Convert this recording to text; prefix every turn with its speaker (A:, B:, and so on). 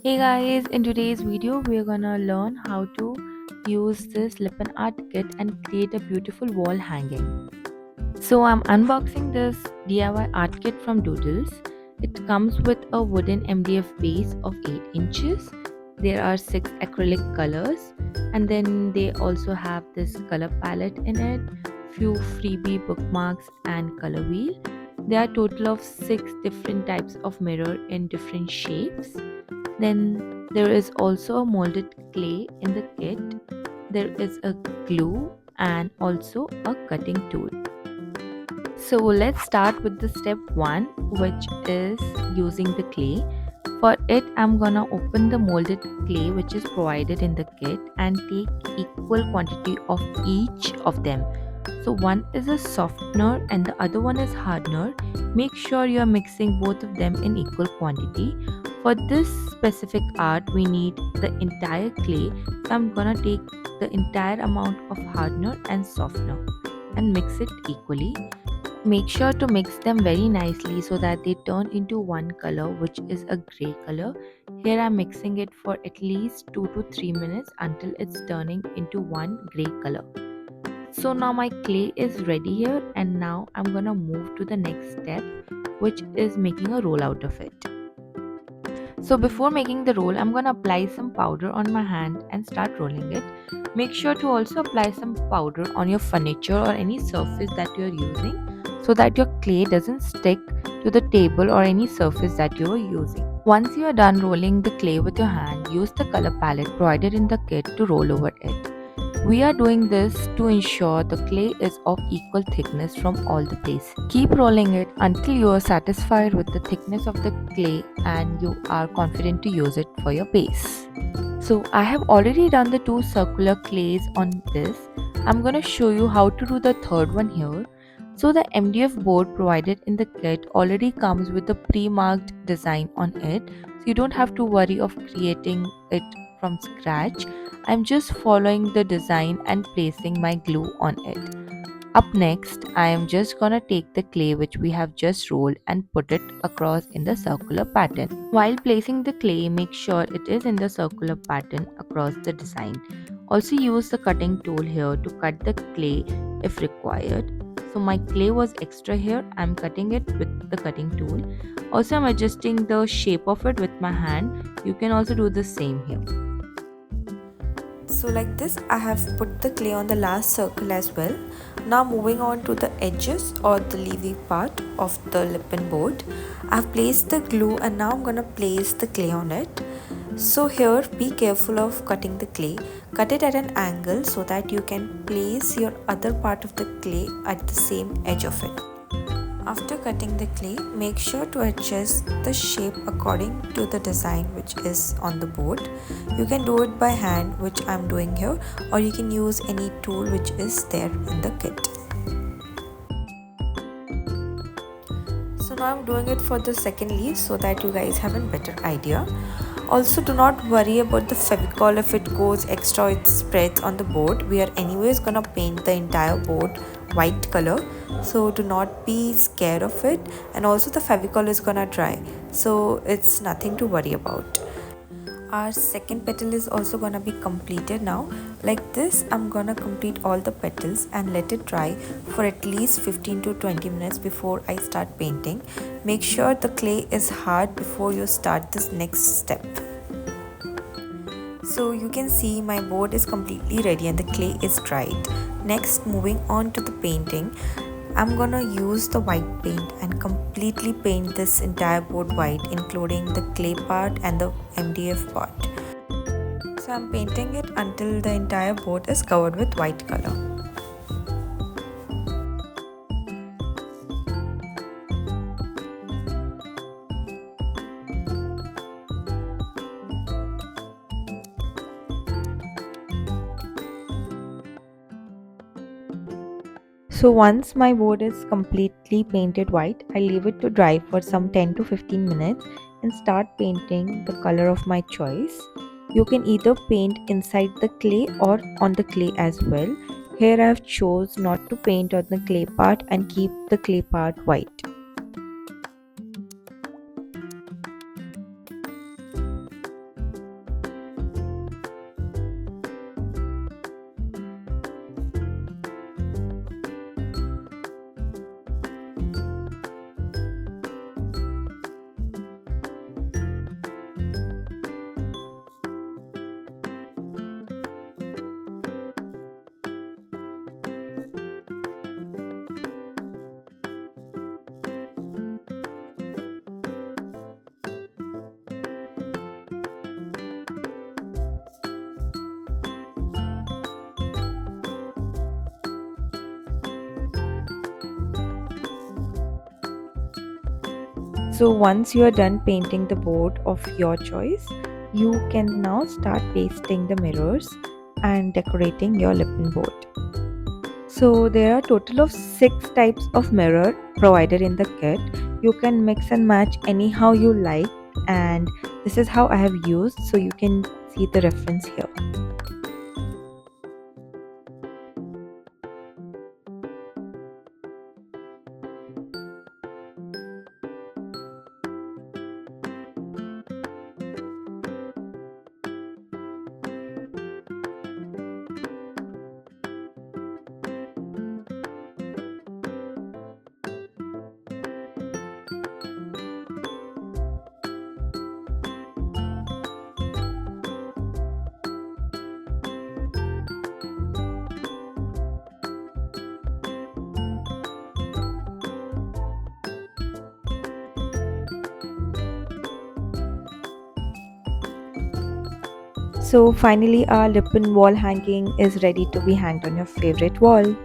A: Hey guys, in today's video we are gonna learn how to use this Lippan art kit and create a beautiful wall hanging. So I'm unboxing this DIY art kit from Doodlez. It comes with a wooden MDF base of 8 inches. There are 6 acrylic colors and then they also have this color palette in it, few freebie bookmarks and color wheel. There are total of 6 different types of mirror in different shapes. Then there is also a molded clay in the kit. There is a glue and also a cutting tool. So let's start with the step 1, which is using the clay. For it, I'm gonna open the molded clay which is provided in the kit and take equal quantity of each of them. So one is a softener and the other one is hardener. Make sure you are mixing both of them in equal quantity. For this specific art, we need the entire clay. So I'm gonna take the entire amount of hardener and softener and mix it equally. Make sure to mix them very nicely so that they turn into one color, which is a gray color. Here I'm mixing it for at least 2 to 3 minutes until it's turning into one gray color. So now my clay is ready here, and now I'm gonna move to the next step, which is making a roll out of it. So before making the roll, I'm gonna apply some powder on my hand and start rolling it. Make sure to also apply some powder on your furniture or any surface that you're using so that your clay doesn't stick to the table or any surface that you are using. Once you are done rolling the clay with your hand, use the color palette provided in the kit to roll over it. We are doing this to ensure the clay is of equal thickness from all the places. Keep rolling it until you are satisfied with the thickness of the clay and you are confident to use it for your base. So I have already done the 2 circular clays on this. I'm going to show you how to do the third one here. So the MDF board provided in the kit already comes with a pre-marked design on it. So you don't have to worry of creating it from scratch. I'm just following the design and placing my glue on it. Up next, I am just gonna take the clay which we have just rolled and put it across in the circular pattern. While placing the clay, make sure it is in the circular pattern across the design. Also use the cutting tool here to cut the clay if required. So my clay was extra here, I'm cutting it with the cutting tool. Also I'm adjusting the shape of it with my hand. You can also do the same here.
B: So like this I have put the clay on the last circle as well. Now moving on to the edges or the leafy part of the Lippan board. I've placed the glue and now I'm gonna place the clay on it. So here be careful of cutting the clay. Cut it at an angle so that you can place your other part of the clay at the same edge of it. After cutting the clay, make sure to adjust the shape according to the design which is on the board. You can do it by hand, which I am doing here, or you can use any tool which is there in the kit. So now I am doing it for the second leaf so that you guys have a better idea. Also, do not worry about the Fevicol if it goes extra or it spreads on the board. We are anyways gonna paint the entire board white color, so do not be scared of it, and also the Fevicol is gonna dry, so it's nothing to worry about. Our second petal is also gonna be completed now. Like this I'm gonna complete all the petals and let it dry for at least 15 to 20 minutes before I start painting. Make sure the clay is hard before you start this next step. So you can see my board is completely ready and the clay is dried. Next, moving on to the painting, I'm gonna use the white paint and completely paint this entire board white, including the clay part and the MDF part. So I'm painting it until the entire board is covered with white color. So once my board is completely painted white, I leave it to dry for some 10 to 15 minutes and start painting the color of my choice. You can either paint inside the clay or on the clay as well. Here I have chose not to paint on the clay part and keep the clay part white. So once you are done painting the board of your choice, you can now start pasting the mirrors and decorating your Lippan board. So there are a total of 6 types of mirror provided in the kit. You can mix and match anyhow you like, and this is how I have used, so you can see the reference here. So finally our Lippan wall hanging is ready to be hanged on your favorite wall.